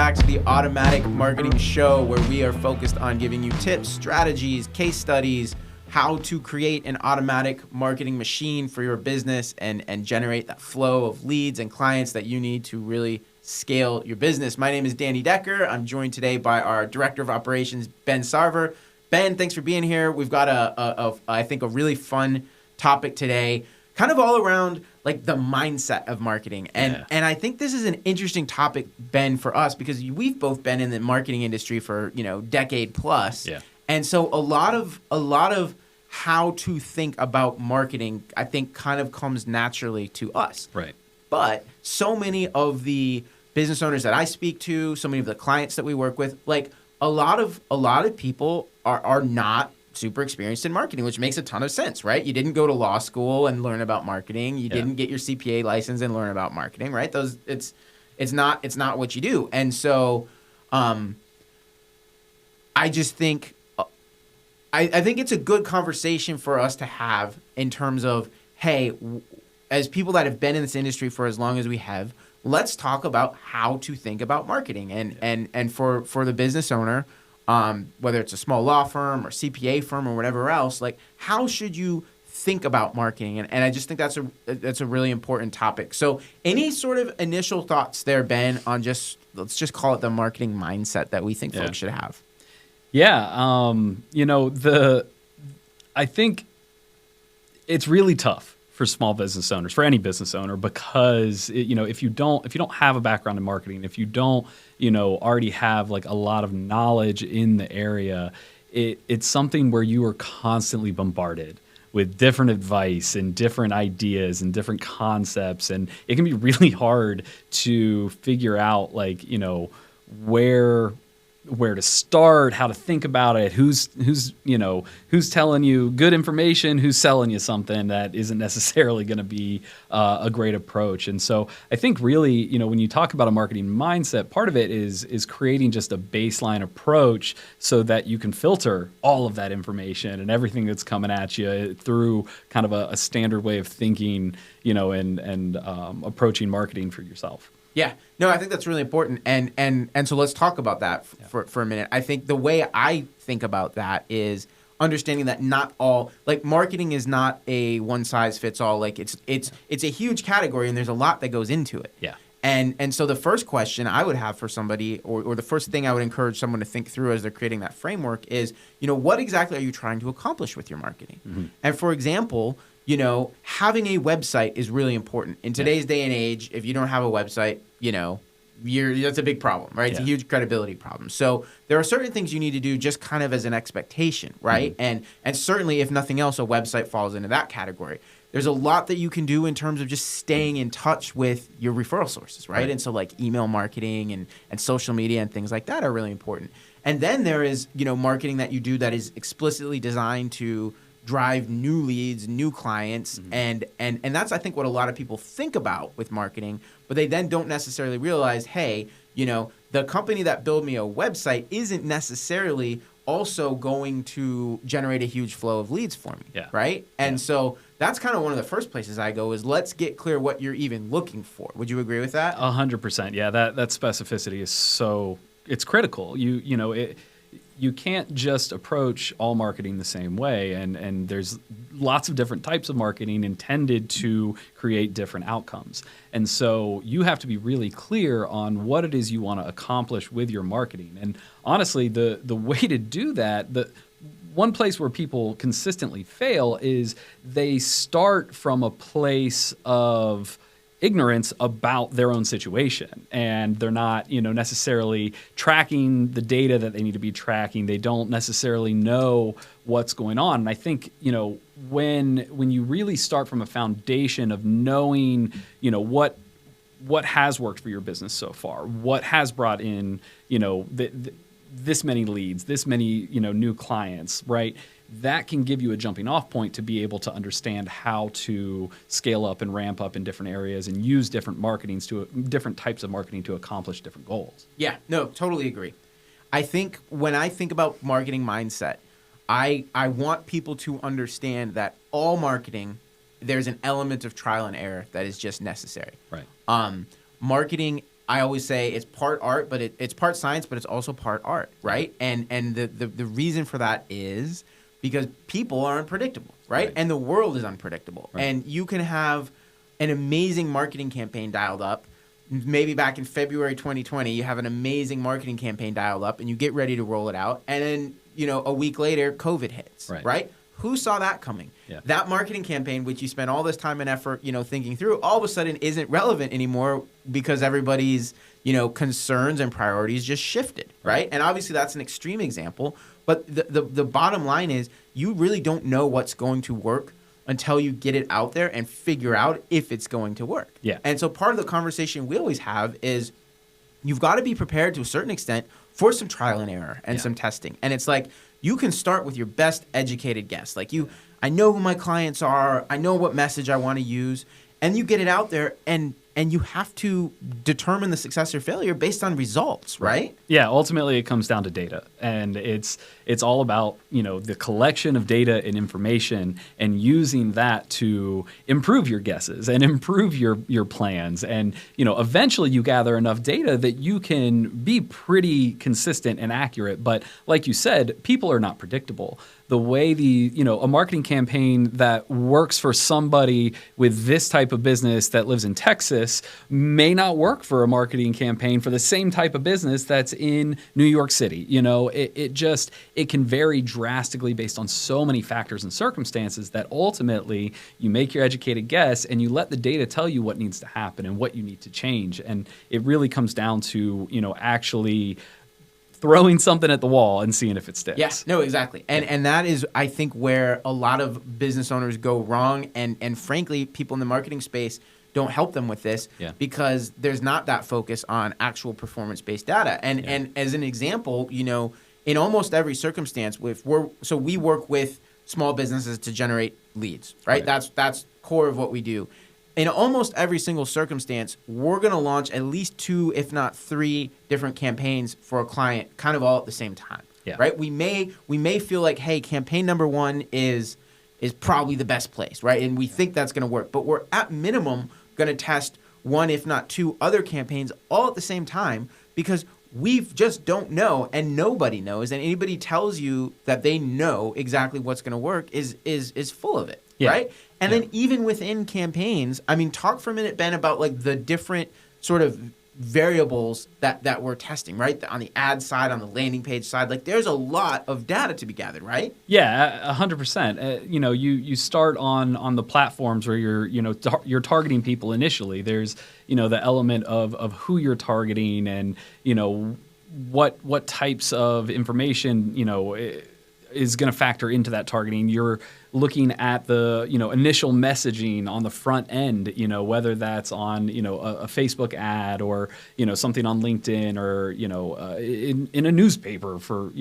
back to the Automatic Marketing Show, where we are focused on giving you tips, strategies, case studies, how to create an automatic marketing machine for your business and generate that flow of leads and clients that you need to really scale your business. My name is Danny Decker. I'm joined today by our Director of Operations, Ben Sarver. Ben, thanks for being here. We've got I think a really fun topic today, kind of all around like the mindset of marketing. And I think this is an interesting topic, Ben, for us, because we've both been in the marketing industry for, decade plus. Yeah. And so a lot of how to think about marketing, I think, kind of comes naturally to us. Right. But so many of the business owners that I speak to, so many of the clients that we work with, like a lot of people are not super experienced in marketing, which makes a ton of sense, right? You didn't go to law school and learn about marketing. You didn't get your CPA license and learn about marketing, right? It's not what you do. And so I just think I think it's a good conversation for us to have in terms of, hey, as people that have been in this industry for as long as we have, let's talk about how to think about marketing. And for the business owner, whether it's a small law firm or CPA firm or whatever else, like how should you think about marketing? And I just think that's a really important topic. So any sort of initial thoughts there, Ben, on let's just call it the marketing mindset that we think folks should have? Yeah. I think it's really tough for small business owners, for any business owner, because if you don't have a background in marketing, if you don't already have like a lot of knowledge in the area, it's something where you are constantly bombarded with different advice and different ideas and different concepts, and it can be really hard to figure out where to start, how to think about it, who's telling you good information, who's selling you something that isn't necessarily going to be a great approach. And so I think really, when you talk about a marketing mindset, part of it is creating just a baseline approach so that you can filter all of that information and everything that's coming at you through kind of a standard way of thinking, and approaching marketing for yourself. Yeah, no, I think that's really important, and so let's talk about that for a minute. I think the way I think about that is understanding that not all, like marketing is not a one size fits all. Like it's a huge category, and there's a lot that goes into it. Yeah. And so the first question I would have for somebody, or the first thing I would encourage someone to think through as they're creating that framework is, what exactly are you trying to accomplish with your marketing? Mm-hmm. And for example, having a website is really important. In today's day and age, if you don't have a website, that's a big problem, right? It's a huge credibility problem. So there are certain things you need to do just kind of as an expectation, right? Mm-hmm. And certainly, if nothing else, a website falls into that category. There's a lot that you can do in terms of just staying in touch with your referral sources, right? And so like email marketing and social media and things like that are really important. And then there is, marketing that you do that is explicitly designed to drive new leads, new clients, and that's, I think, what a lot of people think about with marketing, but they then don't necessarily realize, hey, the company that built me a website isn't necessarily also going to generate a huge flow of leads for me, right? And so that's kind of one of the first places I go is let's get clear what you're even looking for. Would you agree with that? 100%. Yeah, that specificity is it's critical. You can't just approach all marketing the same way, and there's lots of different types of marketing intended to create different outcomes. And so you have to be really clear on what it is you want to accomplish with your marketing. And honestly, the way to do that, the one place where people consistently fail is they start from a place of ignorance about their own situation, and they're not, necessarily tracking the data that they need to be tracking. They don't necessarily know what's going on. And I think, when you really start from a foundation of knowing, what has worked for your business so far, what has brought in, this many leads, this many, new clients, right? That can give you a jumping off point to be able to understand how to scale up and ramp up in different areas and use different different types of marketing to accomplish different goals. Yeah, no, totally agree. I think when I think about marketing mindset, I want people to understand that all marketing, there's an element of trial and error that is just necessary. Right. Marketing, I always say it's part art, but it's part science, but it's also part art, right? And the reason for that is because people are unpredictable, right? And the world is unpredictable. And you can have an amazing marketing campaign dialed up. Maybe back in February 2020, you have an amazing marketing campaign dialed up and you get ready to roll it out. And then, a week later, COVID hits, right? Who saw that coming? Yeah. That marketing campaign, which you spent all this time and effort, thinking through, all of a sudden isn't relevant anymore because everybody's, concerns and priorities just shifted, right? And obviously that's an extreme example, but the bottom line is you really don't know what's going to work until you get it out there and figure out if it's going to work. Yeah. And so part of the conversation we always have is you've got to be prepared to a certain extent for some trial and error and some testing. And it's like, you can start with your best educated guess. Like I know who my clients are. I know what message I want to use. And you get it out there and you have to determine the success or failure based on results, right? Yeah, ultimately it comes down to data. And it's all about, the collection of data and information and using that to improve your guesses and improve your plans. And, eventually you gather enough data that you can be pretty consistent and accurate. But like you said, people are not predictable. The way a marketing campaign that works for somebody with this type of business that lives in Texas may not work for a marketing campaign for the same type of business that's in New York City. It can vary drastically based on so many factors and circumstances that ultimately you make your educated guess and you let the data tell you what needs to happen and what you need to change. And it really comes down to, actually throwing something at the wall and seeing if it sticks. Yes, no, exactly. And that is, I think, where a lot of business owners go wrong. And frankly, people in the marketing space don't help them with this because there's not that focus on actual performance-based data. And as an example, in almost every circumstance, we work with small businesses to generate leads, right? That's core of what we do. In almost every single circumstance, we're going to launch at least 2, if not 3 different campaigns for a client kind of all at the same time, right? We may feel like, hey, campaign number 1 is probably the best place, right? And we think that's going to work, but we're at minimum going to test 1, if not 2 other campaigns all at the same time because we just don't know and nobody knows. And anybody tells you that they know exactly what's going to work is full of it, right? And then even within campaigns, I mean, talk for a minute, Ben, about like the different sort of variables that we're testing, right? On the ad side, on the landing page side, like there's a lot of data to be gathered, right? Yeah, 100%. You start on the platforms where you're targeting people initially. There's, the element of who you're targeting and, what types of information, is going to factor into that targeting. You're looking at the initial messaging on the front end, whether that's on a Facebook ad or something on LinkedIn or in a newspaper for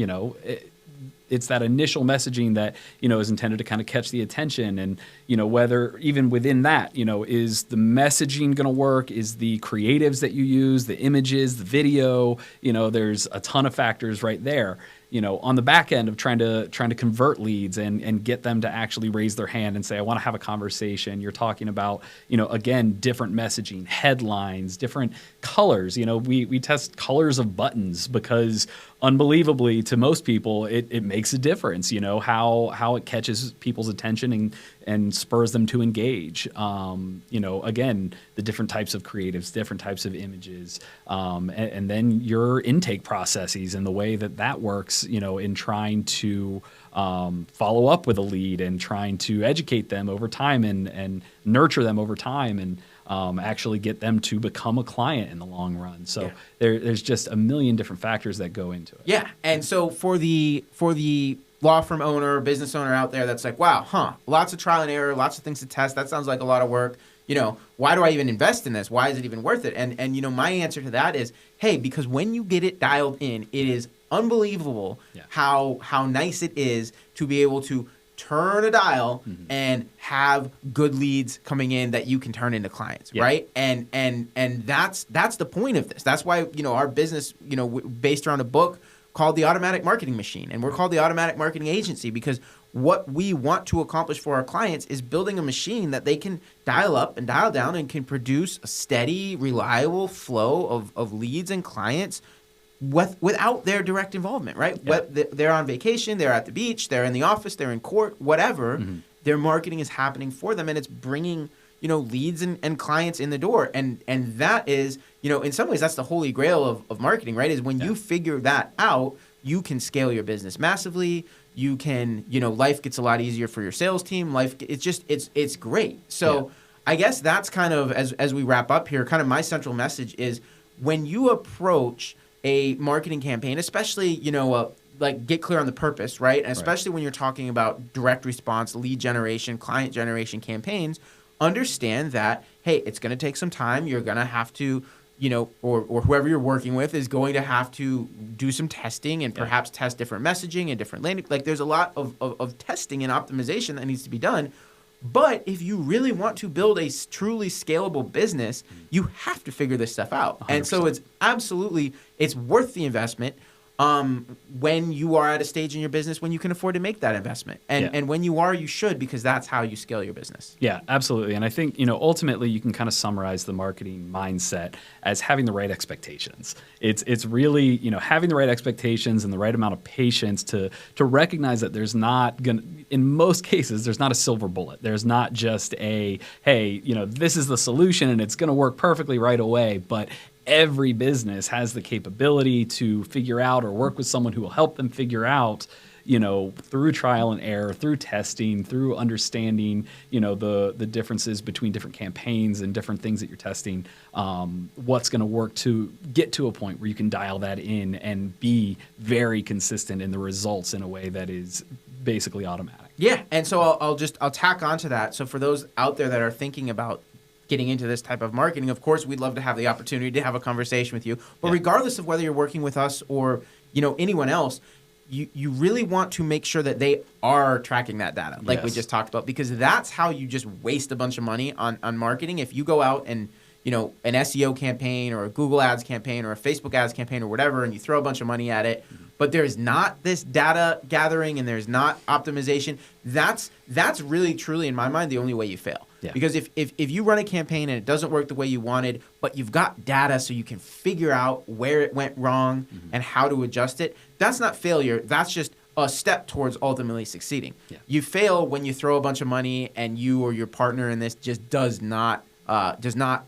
it's that initial messaging that is intended to kind of catch the attention and whether even within that is the messaging going to work, is the creatives that you use, the images, the video, there's a ton of factors right there. On the back end of trying to convert leads and get them to actually raise their hand and say, I want to have a conversation. You're talking about, again, different messaging, headlines, different colors. We test colors of buttons because unbelievably to most people, it makes a difference, how it catches people's attention and spurs them to engage. Again, the different types of creatives, different types of images, and then your intake processes and the way that works, in trying to follow up with a lead and trying to educate them over time and nurture them over time and actually get them to become a client in the long run. So there's just a million different factors that go into it. Yeah, and so for the law firm owner, business owner out there that's like, wow, lots of trial and error, lots of things to test. That sounds like a lot of work. Why do I even invest in this? Why is it even worth it? And my answer to that is, hey, because when you get it dialed in, it is unbelievable how nice it is to be able to turn a dial and have good leads coming in that you can turn into clients, right? And that's the point of this. That's why our business based around a book called The Automatic Marketing Machine, and we're called The Automatic Marketing Agency because what we want to accomplish for our clients is building a machine that they can dial up and dial down and can produce a steady, reliable flow of leads and clients without their direct involvement, right? Yeah. They're on vacation, they're at the beach, they're in the office, they're in court, whatever. Their marketing is happening for them, and it's bringing leads and clients in the door. And that is, in some ways, that's the holy grail of marketing, right? Is when you figure that out, you can scale your business massively. You can, life gets a lot easier for your sales team. It's great. So I guess that's kind of, as we wrap up here, kind of my central message is when you approach a marketing campaign, especially, like get clear on the purpose, right? And especially when you're talking about direct response, lead generation, client generation campaigns, understand that, hey, it's going to take some time. You're going to have to, or whoever you're working with is going to have to do some testing and perhaps test different messaging and different landing. Like there's a lot of testing and optimization that needs to be done. But if you really want to build a truly scalable business, you have to figure this stuff out. 100%. And so it's worth the investment when you are at a stage in your business when you can afford to make that investment. And when you are, you should, because that's how you scale your business. Yeah, absolutely. And I think, ultimately you can kind of summarize the marketing mindset as having the right expectations. It's really, having the right expectations and the right amount of patience to recognize that there's not going to, in most cases, there's not a silver bullet. There's not just hey, this is the solution and it's going to work perfectly right away. But every business has the capability to figure out or work with someone who will help them figure out, through trial and error, through testing, through understanding, the differences between different campaigns and different things that you're testing, what's going to work to get to a point where you can dial that in and be very consistent in the results in a way that is basically automatic. Yeah, and so I'll tack onto that. So for those out there that are thinking about getting into this type of marketing, of course, we'd love to have the opportunity to have a conversation with you. But regardless of whether you're working with us or anyone else, you really want to make sure that they are tracking that data, like we just talked about, because that's how you just waste a bunch of money on marketing. If you go out and an SEO campaign or a Google Ads campaign or a Facebook Ads campaign or whatever, and you throw a bunch of money at it, but there's not this data gathering and there's not optimization, that's really, truly, in my mind, the only way you fail. Yeah. Because if you run a campaign and it doesn't work the way you wanted, but you've got data so you can figure out where it went wrong and how to adjust it, that's not failure. That's just a step towards ultimately succeeding. Yeah. You fail when you throw a bunch of money and you or your partner in this just does not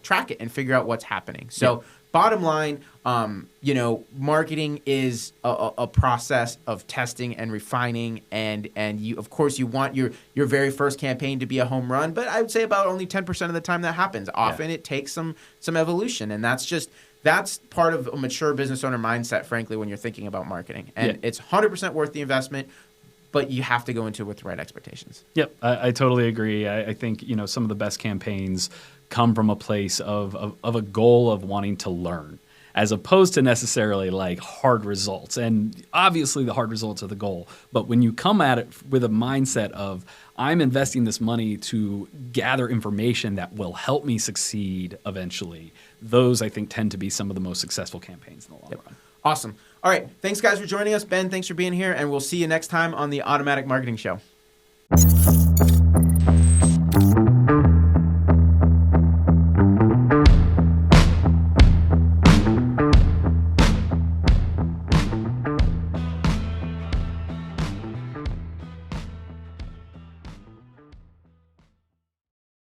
track it and figure out what's happening. So bottom line, marketing is a process of testing and refining, and you, of course, you want your very first campaign to be a home run, but I would say about only 10% of the time that happens. Often it takes some evolution, and that's part of a mature business owner mindset, frankly, when you're thinking about marketing. And it's 100% worth the investment, but you have to go into it with the right expectations. Yep, I totally agree. I think some of the best campaigns come from a place of a goal of wanting to learn, as opposed to necessarily like hard results. And obviously the hard results are the goal. But when you come at it with a mindset of, I'm investing this money to gather information that will help me succeed eventually, those I think tend to be some of the most successful campaigns in the long run. Awesome. All right. Thanks guys for joining us. Ben, thanks for being here. And we'll see you next time on the Automatic Marketing Show.